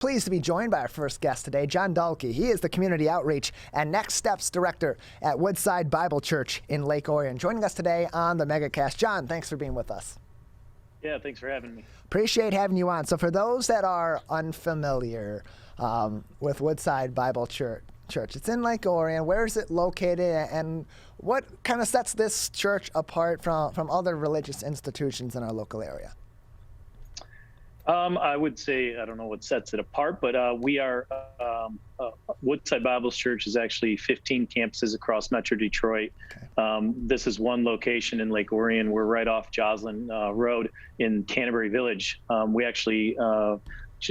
Pleased to be joined by our first guest today, Jon Dahlke. He is the Community Outreach and Next Steps Director at Woodside Bible Church in Lake Orion. Joining us today on the MegaCast. Jon, thanks for being with us. Yeah, thanks for having me. Appreciate having you on. So for those that are unfamiliar with Woodside Bible Church, it's in Lake Orion. Where is it located, and what kind of sets this church apart from other religious institutions in our local area? I would say, I don't know what sets it apart, but we are, Woodside Bible Church is actually 15 campuses across Metro Detroit. Okay. This is one location in Lake Orion. We're right off Joslin Road in Canterbury Village. We actually,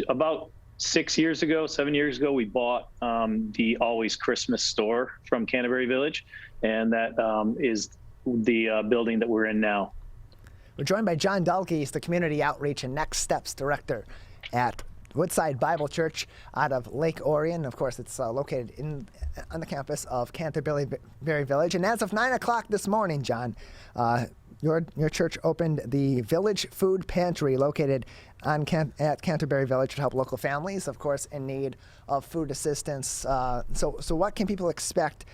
about 7 years ago, we bought the Always Christmas store from Canterbury Village, and that is the building that we're in now. We're joined by Jon Dahlke. He's the Community Outreach and Next Steps Director at Woodside Bible Church out of Lake Orion. Of course, it's located on the campus of Canterbury Village. And as of 9 o'clock this morning, Jon, your church opened the Village Food Pantry located at Canterbury Village to help local families, of course, in need of food assistance. So what can people expect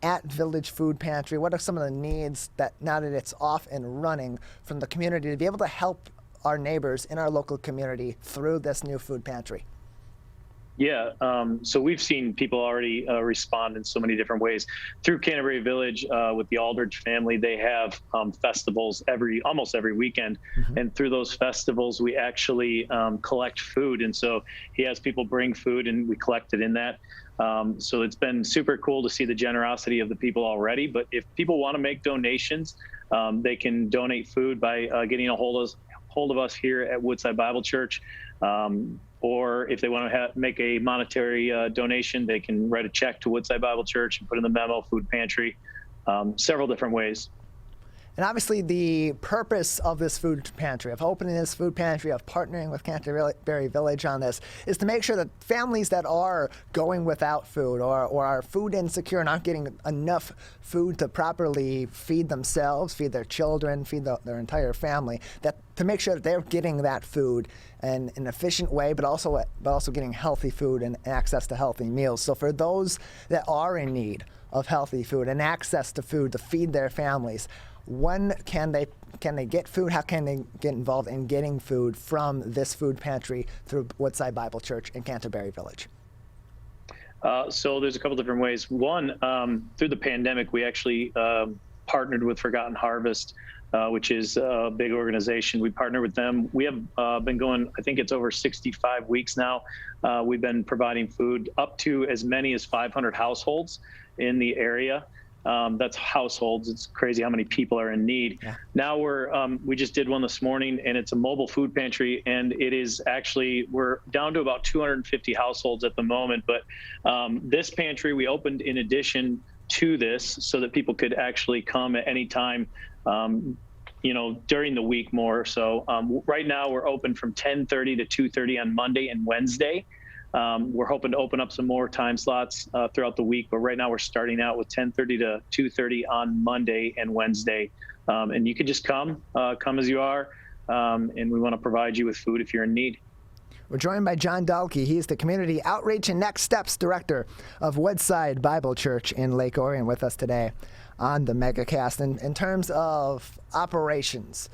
at Village Food Pantry? What are some of the needs that, now that it's off and running, from the community to be able to help our neighbors in our local community through this new food pantry? Yeah, so we've seen people already respond in so many different ways. Through Canterbury Village, with the Aldridge family, they have festivals almost every weekend. Mm-hmm. And through those festivals, we actually collect food. And so he has people bring food, and we collect it in that. So it's been super cool to see the generosity of the people already. But if people want to make donations, they can donate food by getting a hold of us here at Woodside Bible Church. Or if they want to make a monetary donation, they can write a check to Woodside Bible Church and put in the memo, food pantry, several different ways. And obviously the purpose of this food pantry, of opening this food pantry, of partnering with Canterbury Village on this, is to make sure that families that are going without food or are food insecure and aren't getting enough food to properly feed themselves, feed their children, feed their entire family, that to make sure that they're getting that food in an efficient way, but also getting healthy food and access to healthy meals. So for those that are in need of healthy food and access to food to feed their families, when can they get food? How can they get involved in getting food from this food pantry through Woodside Bible Church in Canterbury Village? So there's a couple different ways. One, through the pandemic, we actually partnered with Forgotten Harvest, which is a big organization. We partner with them. We have been going, I think it's over 65 weeks now. We've been providing food up to as many as 500 households in the area. That's households. It's crazy how many people are in need. Yeah. Now we just did one this morning, and it's a mobile food pantry, and it is actually, we're down to about 250 households at the moment. But this pantry we opened in addition to this so that people could actually come at any time, during the week more. So right now we're open from 10:30 to 2:30 on Monday and Wednesday. We're hoping to open up some more time slots throughout the week, but right now we're starting out with 10:30 to 2:30 on Monday and Wednesday. And you can just come as you are, and we want to provide you with food if you're in need. We're joined by Jon Dahlke. He's the Community Outreach and Next Steps Director of Woodside Bible Church in Lake Orion with us today on the MegaCast. In terms of operations,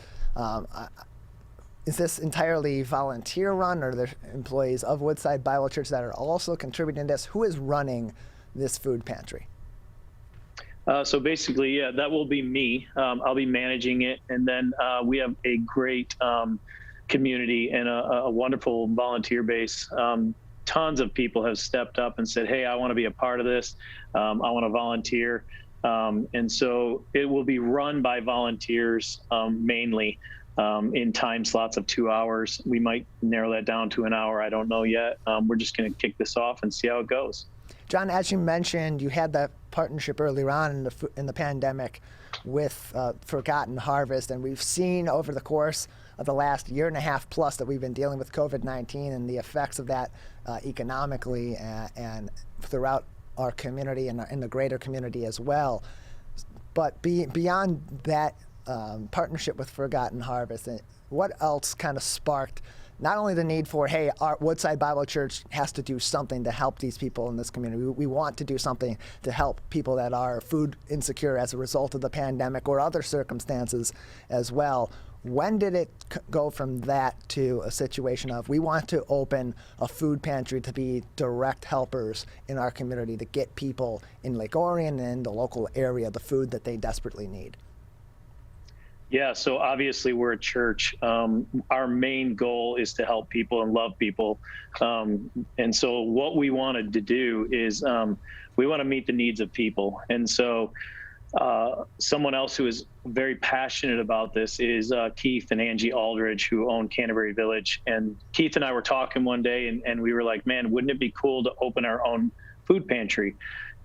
is this entirely volunteer run, or are there employees of Woodside Bible Church that are also contributing to this? Who is running this food pantry? So basically, yeah, that will be me. I'll be managing it. And then we have a great community and a wonderful volunteer base. Tons of people have stepped up and said, hey, I want to be a part of this. I want to volunteer. And so it will be run by volunteers mainly. In time slots of 2 hours. We might narrow that down to an hour. I don't know yet. We're just going to kick this off and see how it goes. Jon, as you mentioned, you had that partnership earlier on in the pandemic with Forgotten Harvest, and we've seen over the course of the last year and a half plus that we've been dealing with COVID-19 and the effects of that economically and throughout our community and in the greater community as well. But beyond that partnership with Forgotten Harvest, what else kind of sparked not only the need for, hey, our Woodside Bible Church has to do something to help these people in this community. We want to do something to help people that are food insecure as a result of the pandemic or other circumstances as well. When did it go from that to a situation of we want to open a food pantry to be direct helpers in our community to get people in Lake Orion and the local area the food that they desperately need? Yeah, so obviously we're a church. Our main goal is to help people and love people. And so what we wanted to do is we want to meet the needs of people. And so someone else who is very passionate about this is Keith and Angie Aldridge, who own Canterbury Village. And Keith and I were talking one day, and we were like, man, wouldn't it be cool to open our own food pantry?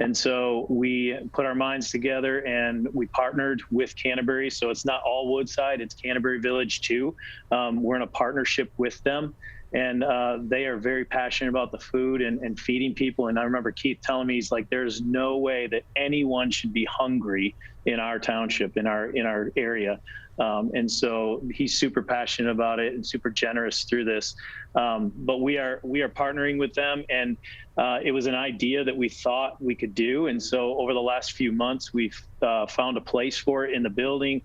And so we put our minds together and we partnered with Canterbury. So it's not all Woodside, it's Canterbury Village too. We're in a partnership with them. And they are very passionate about the food and feeding people. And I remember Keith telling me, he's like, there's no way that anyone should be hungry in our township, in our area. And so he's super passionate about it and super generous through this. But we are partnering with them, and it was an idea that we thought we could do. And so over the last few months, we've found a place for it in the building.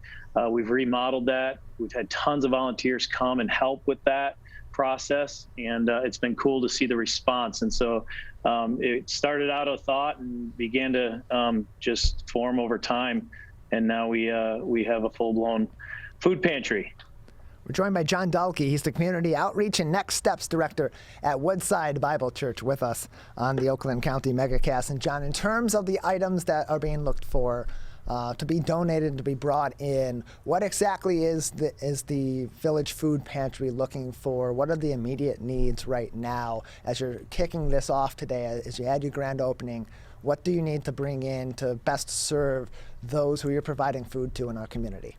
We've remodeled that. We've had tons of volunteers come and help with that process, and it's been cool to see the response. And so it started out a thought and began to just form over time, and now we have a full-blown food pantry. We're joined by Jon Dahlke. He's the Community Outreach and Next Steps Director at Woodside Bible Church with us on the Oakland County Megacast. And Jon, in terms of the items that are being looked for to be donated, to be brought in, what exactly is the Village Food Pantry looking for? What are the immediate needs right now as you're kicking this off today, as you had your grand opening? What do you need to bring in to best serve those who you're providing food to in our community?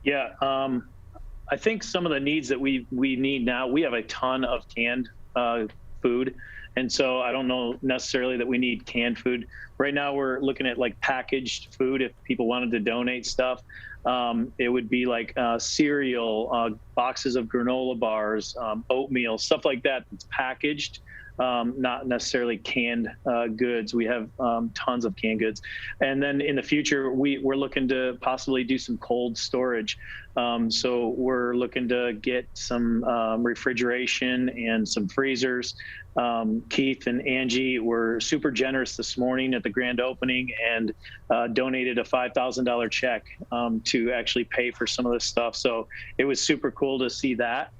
Yeah, I think some of the needs that we need now, we have a ton of canned food. And so I don't know necessarily that we need canned food. Right now we're looking at like packaged food. If people wanted to donate stuff, it would be like cereal, boxes of granola bars, oatmeal, stuff like that that's packaged. Not necessarily canned goods. We have tons of canned goods. And then in the future, we're looking to possibly do some cold storage. So we're looking to get some refrigeration and some freezers. Keith and Angie were super generous this morning at the grand opening and donated a $5,000 check to actually pay for some of this stuff. So it was super cool to see that.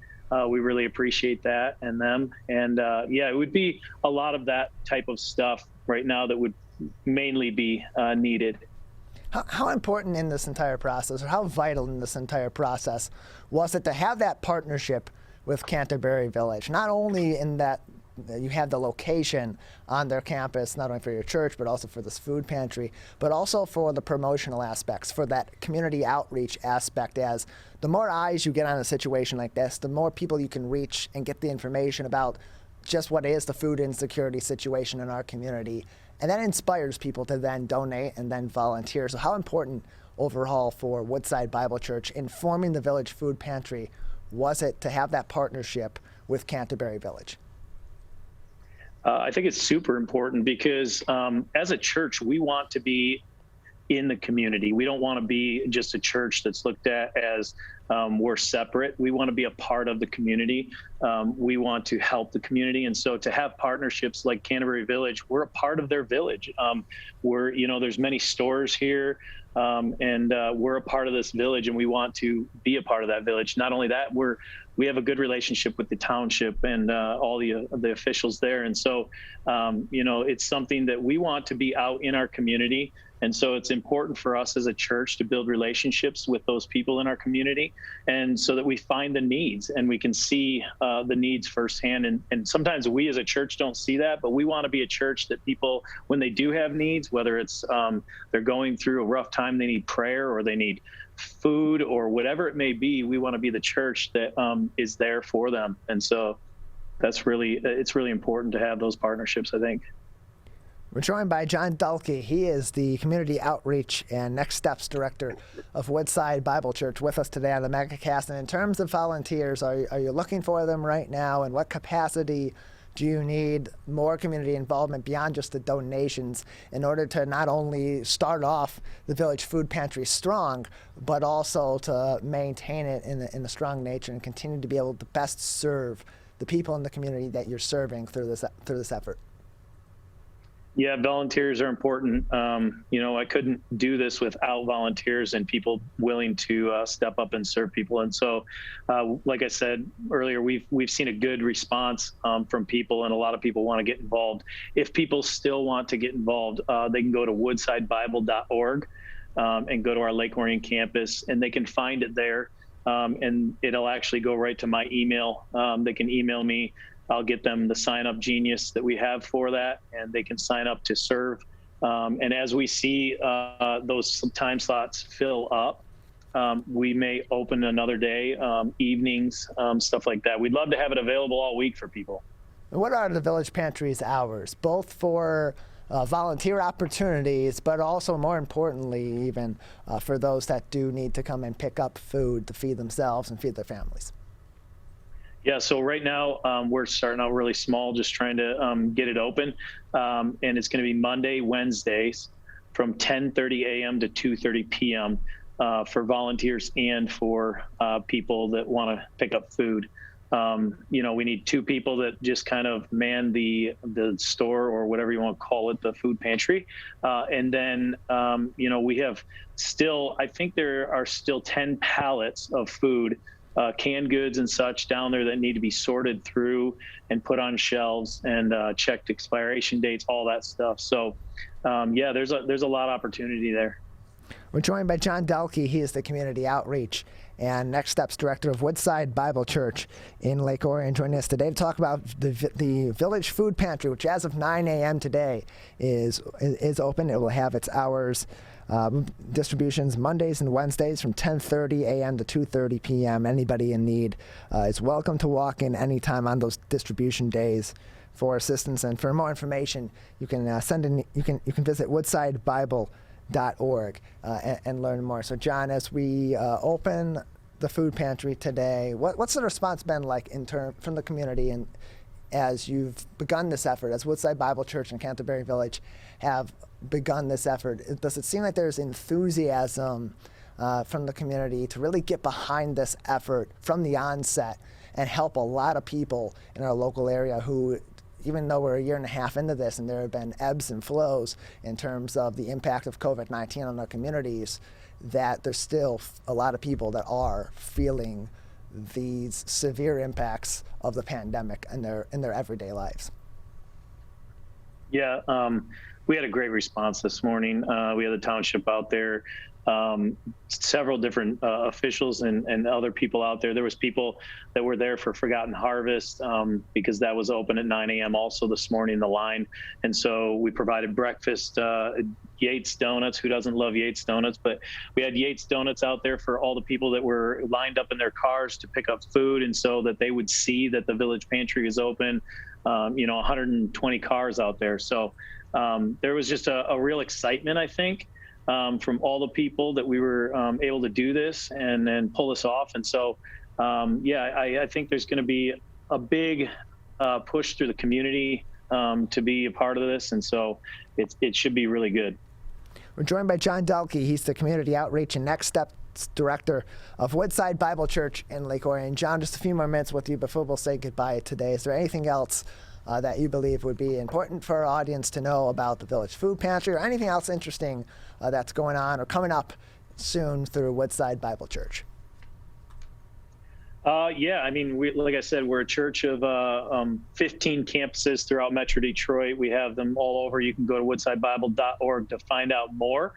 We really appreciate that and them. And yeah, it would be a lot of that type of stuff right now that would mainly be needed. How important in this entire process, or how vital in this entire process, was it to have that partnership with Canterbury Village? Not only in that you have the location on their campus, not only for your church, but also for this food pantry, but also for the promotional aspects, for that community outreach aspect. As the more eyes you get on a situation like this, the more people you can reach and get the information about just what is the food insecurity situation in our community. And that inspires people to then donate and then volunteer. So how important overall for Woodside Bible Church in forming the Village Food Pantry was it to have that partnership with Canterbury Village? I think it's super important because as a church, we want to be in the community. We don't want to be just a church that's looked at as we're separate. We want to be a part of the community. We want to help the community. And so to have partnerships like Canterbury Village, we're a part of their village. There's many stores here. And we're a part of this village, and we want to be a part of that village. Not only that, we have a good relationship with the township and all the officials there. And so, it's something that we want to be out in our community. And so it's important for us as a church to build relationships with those people in our community, and so that we find the needs and we can see the needs firsthand. And sometimes we as a church don't see that, but we want to be a church that people, when they do have needs, whether it's they're going through a rough time, they need prayer or they need food or whatever it may be, we want to be the church that is there for them. And so it's really important to have those partnerships, I think. We're joined by Jon Dahlke. He is the Community Outreach and Next Steps Director of Woodside Bible Church with us today on the MegaCast. And in terms of volunteers, are you looking for them right now? And what capacity do you need more community involvement beyond just the donations in order to not only start off the Village Food Pantry strong, but also to maintain it in a strong nature and continue to be able to best serve the people in the community that you're serving through this effort? Yeah, volunteers are important. I couldn't do this without volunteers and people willing to step up and serve people. And so, like I said earlier, we've seen a good response from people, and a lot of people want to get involved. If people still want to get involved, they can go to woodsidebible.org and go to our Lake Orion campus, and they can find it there. And it'll actually go right to my email. They can email me. I'll get them the sign up genius that we have for that, and they can sign up to serve. And as we see those time slots fill up, we may open another day, evenings, stuff like that. We'd love to have it available all week for people. And what are the Village Pantry's hours, both for volunteer opportunities, but also more importantly, even for those that do need to come and pick up food to feed themselves and feed their families? Yeah, so right now we're starting out really small, just trying to get it open. And it's going to be Monday, Wednesdays from 10:30 a.m. to 2:30 p.m. For volunteers and for people that want to pick up food. We need 2 people that just kind of man the store, or whatever you want to call it, the food pantry. And then, we have still, I think there are still 10 pallets of food, canned goods and such down there that need to be sorted through and put on shelves and checked expiration dates, all that stuff. So, there's a lot of opportunity there. We're joined by Jon Dahlke. He is the Community Outreach and Next Steps Director of Woodside Bible Church in Lake Orion, joining us today to talk about the Village Food Pantry, which as of 9 a.m. today is open. It will have its hours, distributions Mondays and Wednesdays from 10:30 a.m. to 2:30 p.m. Anybody in need is welcome to walk in anytime on those distribution days for assistance. And for more information, you can you can visit woodsidebible.org and learn more. So, Jon, as we open the food pantry today, what's the response been like from the community, and as you've begun this effort, as Woodside Bible Church and Canterbury Village have begun this effort? Does it seem like there's enthusiasm from the community to really get behind this effort from the onset and help a lot of people in our local area who, even though we're a year and a half into this and there have been ebbs and flows in terms of the impact of COVID-19 on our communities, that there's still a lot of people that are feeling these severe impacts of the pandemic in their everyday lives? Yeah, we had a great response this morning. We had the township out there, several different officials and other people out there. There was people that were there for Forgotten Harvest because that was open at 9 a.m. also this morning, the line. And so we provided breakfast, Yates Donuts. Who doesn't love Yates Donuts? But we had Yates Donuts out there for all the people that were lined up in their cars to pick up food, and so that they would see that the Village Pantry is open. 120 cars out there. So there was just a real excitement, I think, from all the people that we were able to do this and then pull this off. And so, I think there's going to be a big push through the community to be a part of this. And so it should be really good. We're joined by Jon Dahlke. He's the Community Outreach and Next Steps Director of Woodside Bible Church in Lake Orion. Jon, just a few more minutes with you before we'll say goodbye today. Is there anything else that you believe would be important for our audience to know about the Village Food Pantry, or anything else interesting that's going on or coming up soon through Woodside Bible Church? Like I said, we're a church of 15 campuses throughout Metro Detroit. We have them all over. You can go to woodsidebible.org to find out more.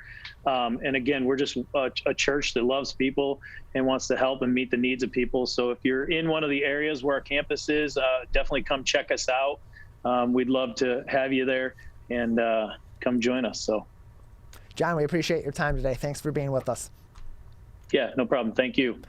And again, we're just a church that loves people and wants to help and meet the needs of people. So if you're in one of the areas where our campus is, definitely come check us out. We'd love to have you there and come join us. So, Jon, we appreciate your time today. Thanks for being with us. Yeah, no problem. Thank you.